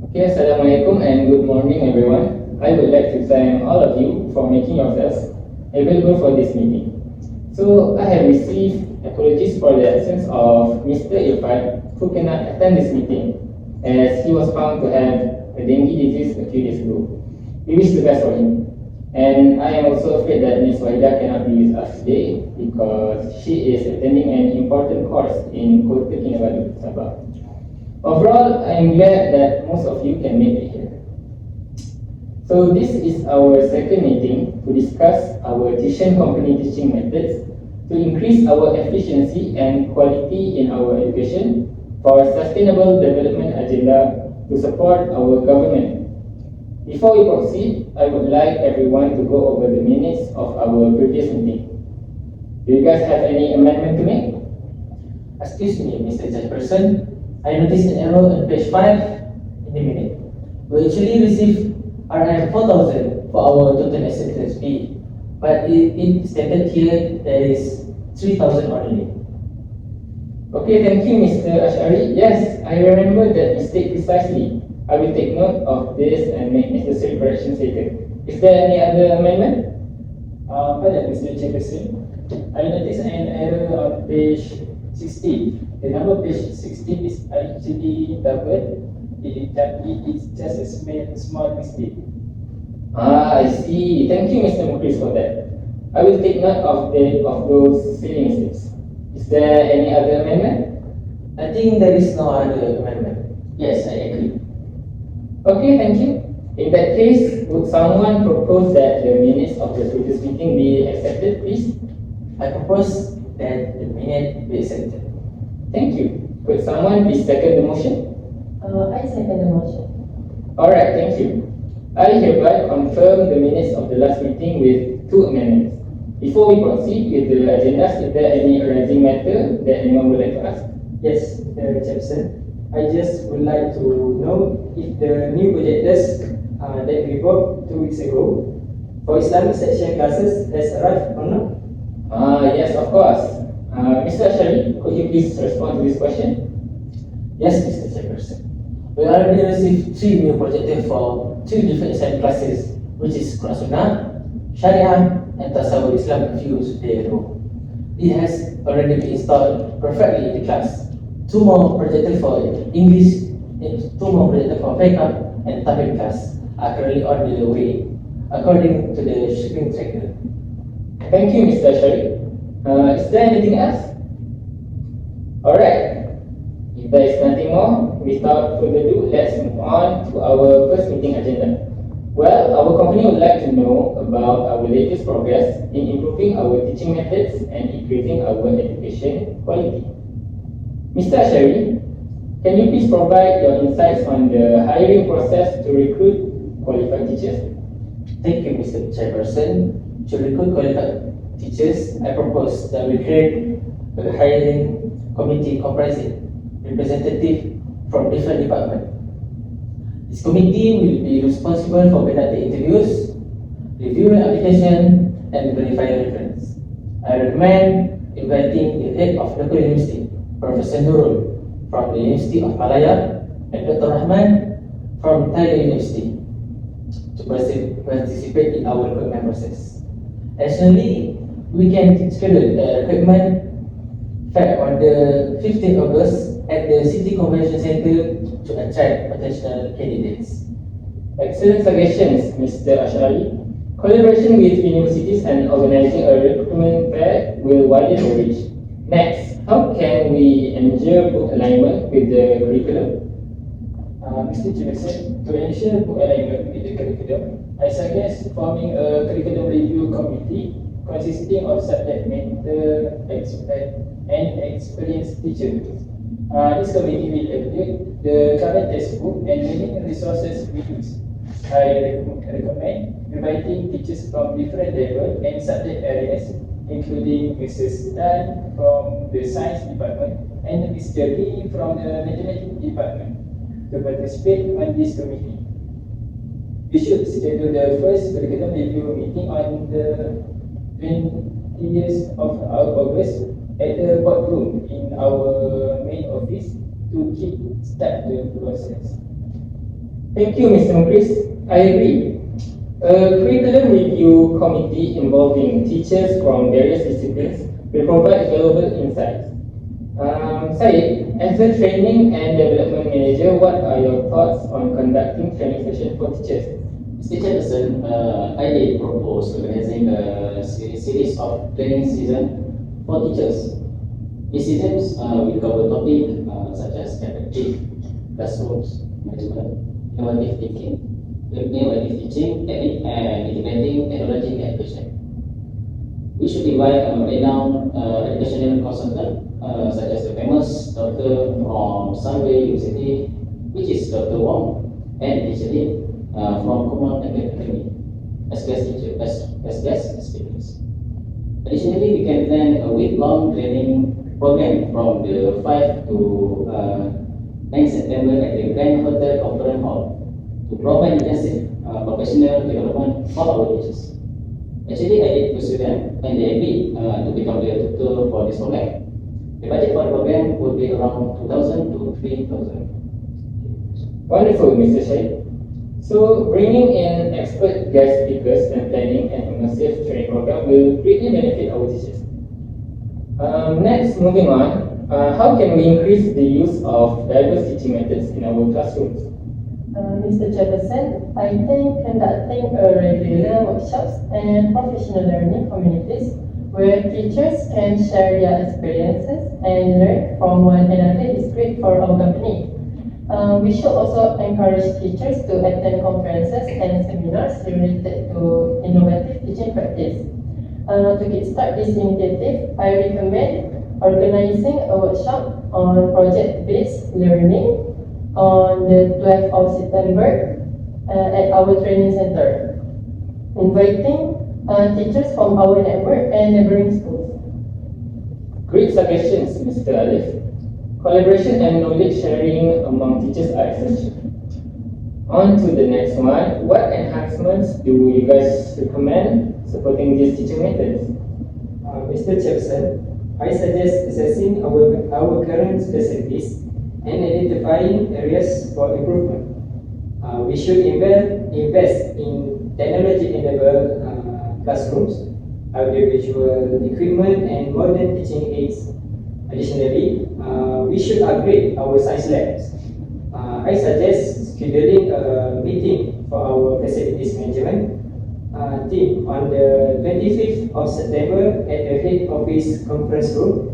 Okay, Assalamualaikum and good morning everyone. I would like to thank all of you for making yourselves available for this meeting. So I have received apologies for the absence of Mr. Irfan who cannot attend this meeting as he was found to have a dengue disease a few days ago. We wish the best for him. And I am also afraid that Ms. Wahida cannot be with us today because she is attending an important course in Kota Kinabalu, Sabah. Overall, I am glad that most of you can make it here. So this is our second meeting to discuss our tuition company teaching methods to increase our efficiency and quality in our education for sustainable development agenda to support our government. Before we proceed, I would like everyone to go over the minutes of our previous meeting. Do you guys have any amendment to make? Excuse me, Mr. Chairperson. I noticed an error on page 5 in the minute. We actually received RM 4,000 for our total acceptance fee, but it stated here there is 3,000 only. Okay, thank you, Mr. ASHAARI. Yes, I remember that mistake precisely. I will take note of this and make necessary corrections later. Is there any other amendment? Pardon, Mr. Chairperson. I noticed an error on page 16. The number page 16 is actually doubled. It is just a small mistake. I see. Thank you, Mr. Mukhriz, for that. I will take note of those silly mistakes. Is there any other amendment? I think there is no other amendment. Yes, I agree. Okay, thank you. In that case, would someone propose that the minutes of the previous meeting be accepted, please? I propose that the minute be accepted. Thank you. Could someone please second the motion? I second the motion. Alright, thank you. I hereby confirm the minutes of the last meeting with 2 amendments. Before we proceed with the agendas, is there any arising matter that anyone would like to ask? Yes, Mr. Chairperson. I just would like to know if the new projectors that we bought 2 weeks ago for Islamic section classes has arrived or not? Yes, of course. Mr. ASHAARI, could you please respond to this question? Yes, Mr. Chairperson. We already received 3 new projectors for 2 different Islamic classes, which is Quran Sunnah, Sharia, and Tasawwur Islamic views day ago. It has already been installed perfectly in the class. 2 more projectors for English, 2 more projectors for Fiqh and Tafiq class are currently on the way, according to the shipping tracker. Thank you, Mr. ASHAARI. Is there anything else? Alright. If there is nothing more, without further ado, let's move on to our first meeting agenda. Well, our company would like to know about our latest progress in improving our teaching methods and increasing our education quality. Mr. ASHAARI, can you please provide your insights on the hiring process to recruit qualified teachers? Thank you, Mr. Chairperson. To recruit qualified teachers, I propose that we create a hiring committee comprising representatives from different departments. This committee will be responsible for conducting interviews, reviewing application, and verifying reference. I recommend inviting the head of local university, Professor Nurul from the University of Malaya, and Dr. Rahman from Thailand University to participate in our recruitment process. Additionally, we can schedule a recruitment fair on the 15th August at the City Convention Center to attract potential candidates. Excellent suggestions, Mr. ASHAARI. Collaboration with universities and organizing a recruitment fair will widen the reach. Next, how can we ensure book alignment with the curriculum? Mr. Chairperson, to ensure book alignment with the curriculum, I suggest forming a curriculum review committee consisting of subject matter experts and experienced teachers. This committee will evaluate the current textbook and learning resources we use. I recommend inviting teachers from different levels and subject areas, including Mrs. Tan from the Science Department and Ms. Jerry from the Mathematics Department to participate on this committee. We should schedule the first curriculum review meeting on the 20th of August at the boardroom in our main office to start the process. Thank you, Mr. Mukhriz. I agree. A curriculum review committee involving teachers from various disciplines will provide valuable insights. Syed, as a training and development manager, what are your thoughts on conducting training sessions for teachers? Mr. Chairperson, I did propose organizing a series of training season for teachers. These seasons will cover topics such as effective classrooms management, innovative teaching technique, and integrating technology in education. We should invite a renowned educational consultant such as the famous doctor from Sunway University, which is Dr. Wong, and initially from Common Academy as guest teacher, as guest speakers. Additionally, we can plan a week-long training program from the 5 to 9 September at the Grand Hotel Conference Hall to provide intensive professional development for our teachers. Actually, I did pursue them and they agreed to become the tutor for this program. The budget for the program would be around 2,000 to 3,000. Wonderful, Mr. Syed. So, bringing in expert guest speakers and planning an immersive training program will greatly benefit our teachers. Next, moving on, how can we increase the use of diverse teaching methods in our classrooms? Mr. Chairperson, I think conducting a regular workshops and professional learning communities where teachers can share their experiences and learn from one another is great for our company. We should also encourage teachers to attend conferences and seminars related to innovative teaching practice. To kickstart this initiative, I recommend organizing a workshop on project-based learning on the 12th of September at our training center, inviting teachers from our network and neighboring schools. Great suggestions, Mr. Alif. Collaboration and knowledge sharing among teachers are essential. On to the next one. What enhancements do you guys recommend supporting these teaching methods? Mr. Chairperson, I suggest assessing our current facilities and identifying areas for improvement. We should invest in technology-enabled classrooms, audiovisual equipment, and modern teaching aids. Additionally, we should upgrade our science labs. I suggest scheduling a meeting for our facilities management team on the 25th of September at the head office conference room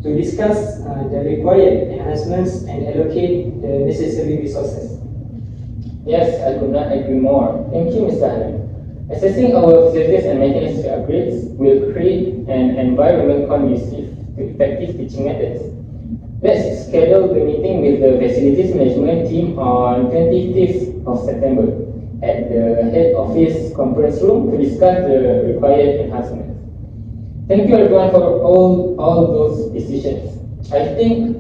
to discuss the required enhancements and allocate the necessary resources. Yes, I could not agree more. Thank you, Mr. Hannan. Assessing our facilities and maintenance upgrades will create an environment conducive to effective teaching methods. Let's schedule the meeting with the facilities management team on 25th of September at the head office conference room to discuss the required enhancements. Thank you everyone for all those decisions. I think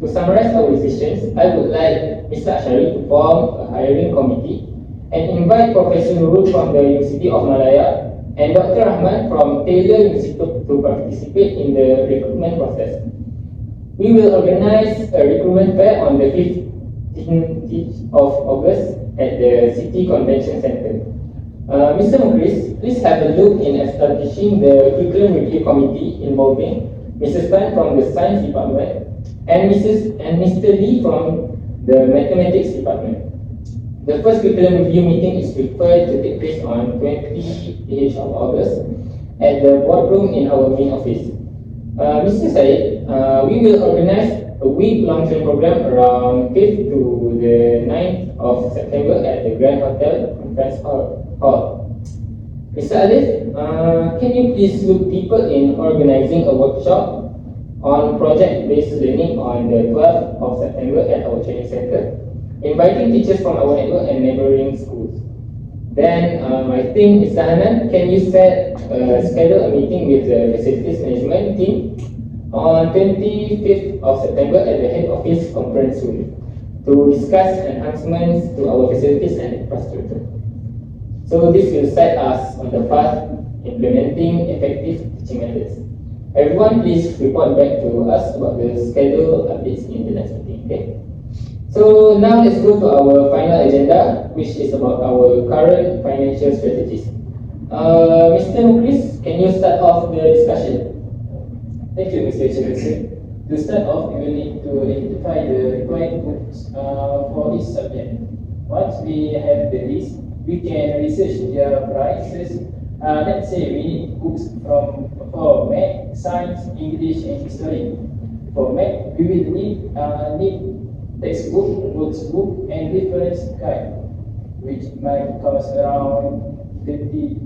to summarize our decisions, I would like Mr. ASHAARI to form a hiring committee and invite Professor Nurul from the University of Malaya and Dr. Ahmad from Taylor University to participate in the recruitment process. We will organize a recruitment fair on the 15th of August at the City Convention Center. Mr. Mukhriz, please have a look in establishing the curriculum review committee involving Mrs. Tan from the Science Department and Mr. Lee from the Mathematics Department. The first curriculum review meeting is prepared to take place on 20th of August at the boardroom in our main office. Mr. Syed, we will organize a week-long training program around 5th to the 9th of September at the Grand Hotel Conference Hall. Mr. Alif, can you please look deeper in organizing a workshop on project-based learning on the 12th of September at our training center, inviting teachers from our network and neighboring schools? Then, I think, Mr. Hannan, can you schedule a meeting with the facilities management team on 25th of September at the head office conference room to discuss enhancements to our facilities and infrastructure. So this will set us on the path implementing effective teaching methods. Everyone please report back to us about the schedule updates in the next meeting, okay? So now let's go to our final agenda, which is about our current financial strategies. Mr. Mukhriz, can you start off the discussion? Thank you, Mr. Chairperson. To start off, we will need to identify the required books for each subject. Once we have the list, we can research their prices. Let's say we need books for math, science, English, and history. For math, we will need textbook, workbook, and reference guide, which might cost around 300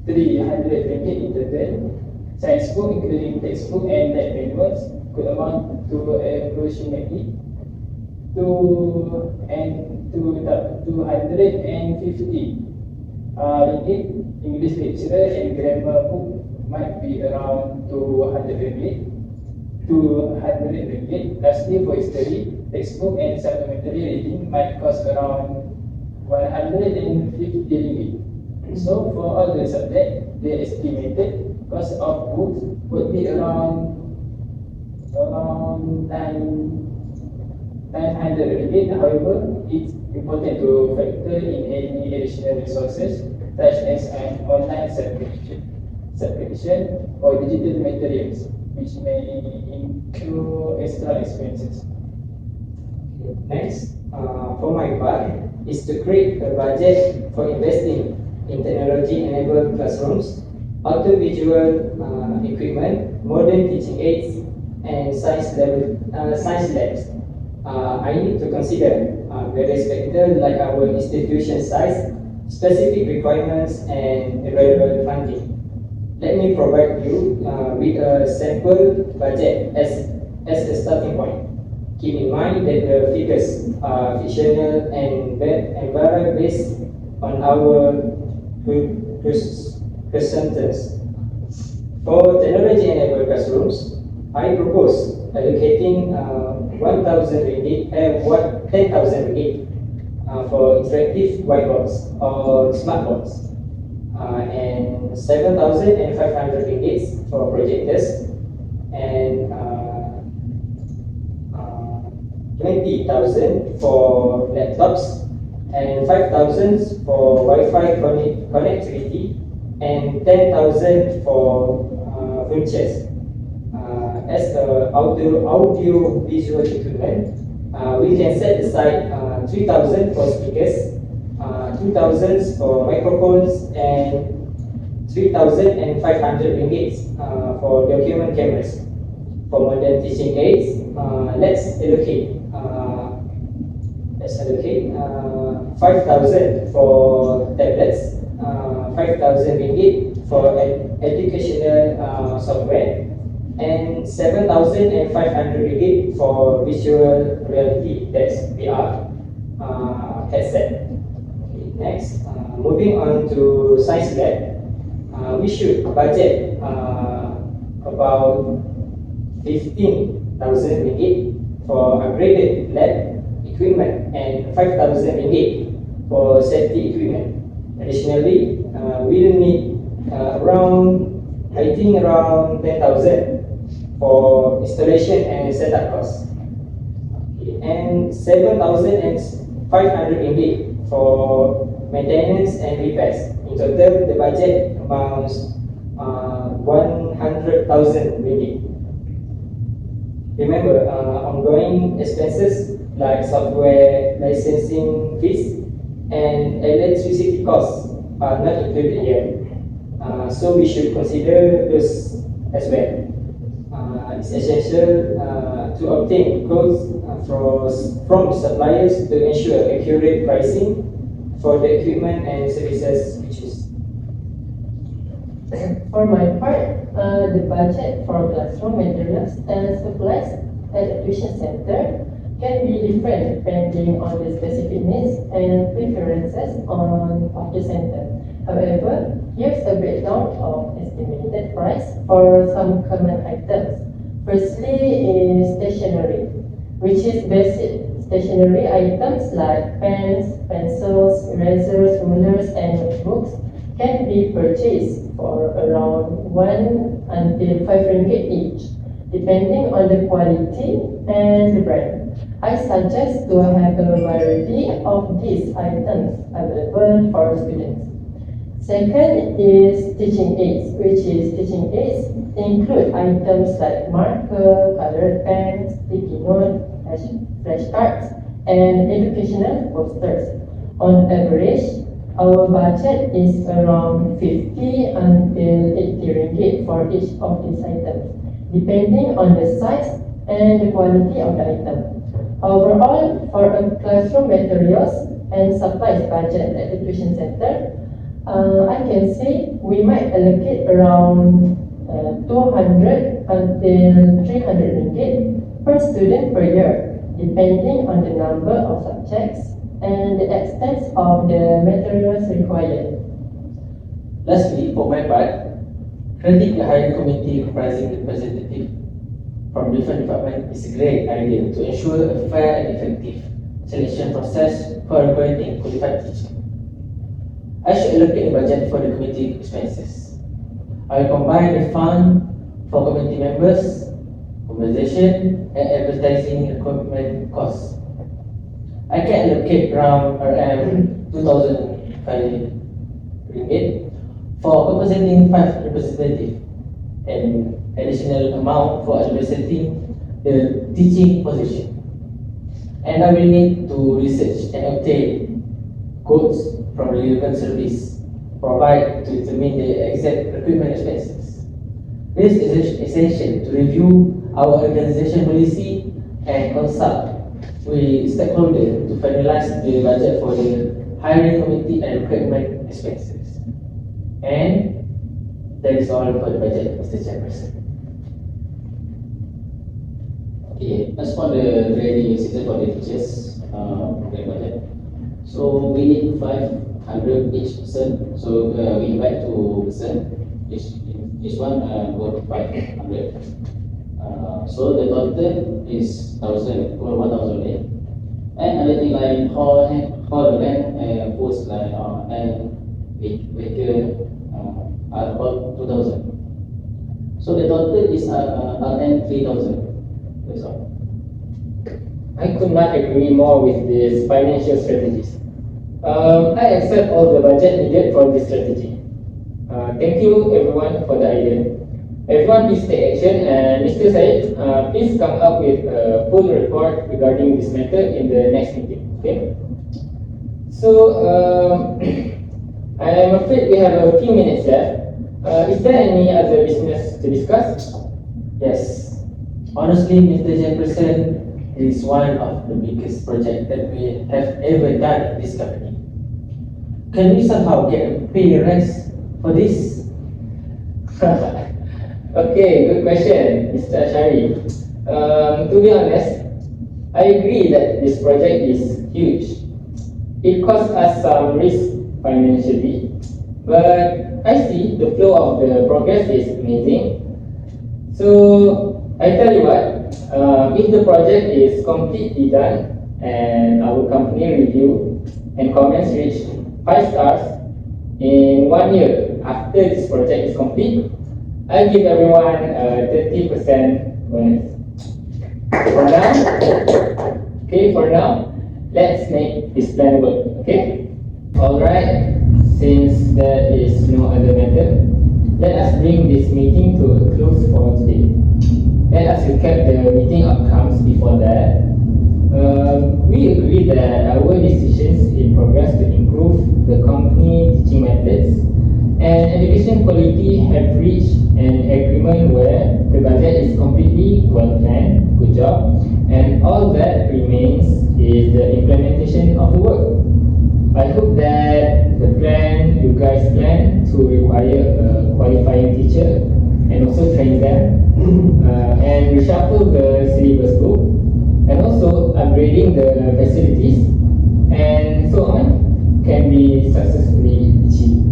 ringgit in total. Science book, including textbook and lab manuals, could amount to approximately 250 ringgit. English lecturer and grammar book might be around 200 ringgit. Lastly, for history, textbook and supplementary reading might cost around 150 ringgit. So for all the subjects, the estimated cost of books would be around 900 ringgit. However, it's important to factor in any additional resources such as an online subscription or digital materials, which may incur extra expenses. Next, for my part, is to create a budget for investing in technology-enabled classrooms, audiovisual equipment, modern teaching aids, and science labs. I need to consider various factors like our institution size, specific requirements, and available funding. Let me provide you with a sample budget as a starting point. Keep in mind that the figures are fictional and vary based on our percentages. For technology-enabled classrooms, I propose allocating 10,000 ringgit for interactive whiteboards or smartboards, and 7,500 ringgit for projectors, and 20,000 for laptops, and 5,000 for Wi-Fi connectivity, and 10,000 for furniture. As the audio visual equipment, we can set aside 3,000 for speakers, 2,000 for microphones, and 3,500 ringgit for document cameras. For modern teaching aids, let's allocate 5,000 for tablets, 5,000 ringgit for educational software, and 7,500 ringgit for visual reality, that's VR headset. Okay, next, moving on to science lab, we should budget about 15,000 ringgit for upgraded lab equipment and 5,000 ringgit for safety equipment. Additionally, we will need around 10,000 for installation and setup costs, and 7,500 ringgit for maintenance and repairs. In total, the budget amounts 100,000 ringgit. Remember, ongoing expenses like software licensing fees and electricity costs are not included here, so we should consider those as well. It's essential to obtain quotes from suppliers to ensure accurate pricing for the equipment and services we choose. For my part, the budget for classroom materials and supplies at a tuition center can be different depending on the specific needs and preferences of the center. However, here's a breakdown of estimated price for some common items. Firstly is stationery, which is basic stationery items like pens, pencils, erasers, rulers, and notebooks can be purchased for around 1 until 5 ringgit each, depending on the quality and the brand. I suggest to have a variety of these items available for students. Second is teaching aids, which is teaching aids include items like marker, colored pens, sticky notes, flashcards, and educational posters. On average, our budget is around 50 until 80 ringgit for each of these items, depending on the size and the quality of the item. Overall, for a classroom materials and supplies budget at the tuition center, I can say we might allocate around 200 until 300 ringgit per student per year, depending on the number of subjects and the extent of the materials required. Lastly, for my part, creating a hiring committee comprising representatives from different departments is a great idea to ensure a fair and effective selection process for appointing qualified teachers. I should allocate a budget for the committee expenses. I will combine the fund for committee members, compensation, and advertising equipment costs. I can allocate around 2,005 ringgit for compensating 5 representatives and additional amount for advertising the teaching position. And I will need to research and obtain quotes from relevant service provided to determine the exact recruitment expenses. This is essential to review our organization policy and consult with stakeholders to finalize the budget for the hiring committee and recruitment expenses. And that is all for the budget, Mr. Chairperson. Okay, as for the training season for the teachers, budget. So we need 500 each person. So we invite 2 person. Each one go 500. So the total is 1,000 and another thing like hall rent and post like and vehicle are about 2,000. So the total is around 3,000. That's all. I could not agree more with these financial strategies. I accept all the budget needed for this strategy. Thank you everyone for the idea. Everyone please take action, and Mr. Syed, please come up with a full report regarding this matter in the next meeting. Okay? So, I am afraid we have a few minutes left. Is there any other business to discuss? Yes. Honestly, Mr. Jefferson, it is one of the biggest projects that we have ever done in this company. Can we somehow get a pay raise for this? Okay, good question, Mr. ASHAARI. To be honest, I agree that this project is huge. It costs us some risk financially, but I see the flow of the progress is amazing. So I tell you what, if the project is completely done and our company review and comments reach 5 stars in 1 year after this project is complete, I'll give everyone a 30% bonus. For now, let's make this plannable, okay? Alright, since there is no other matter, let us bring this meeting to a close for today. Let us recap the meeting outcomes before that. We agree that our decisions in progress to improve the company teaching methods and education quality have reached an agreement where the budget is completely well planned, good job, and all that remains is the implementation of the work. I hope that the plan you guys plan to require a qualifying teacher and also train them and reshuffle the syllabus book and also upgrading the facilities and so on can be successfully achieved.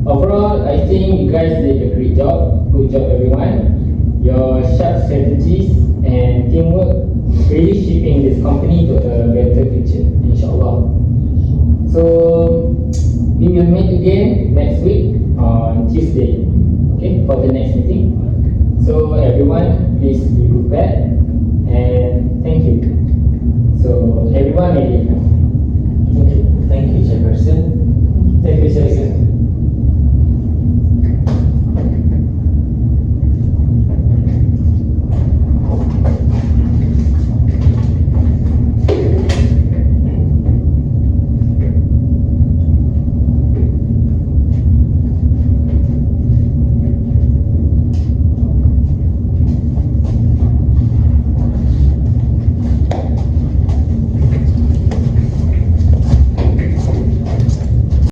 Overall, I think you guys did a great job. Good job everyone. Your sharp strategies and teamwork really shaping this company to a better future, inshallah. So, we will meet again next week on Tuesday, okay, for the next meeting. So everyone, please be prepared and thank you. So everyone may leave.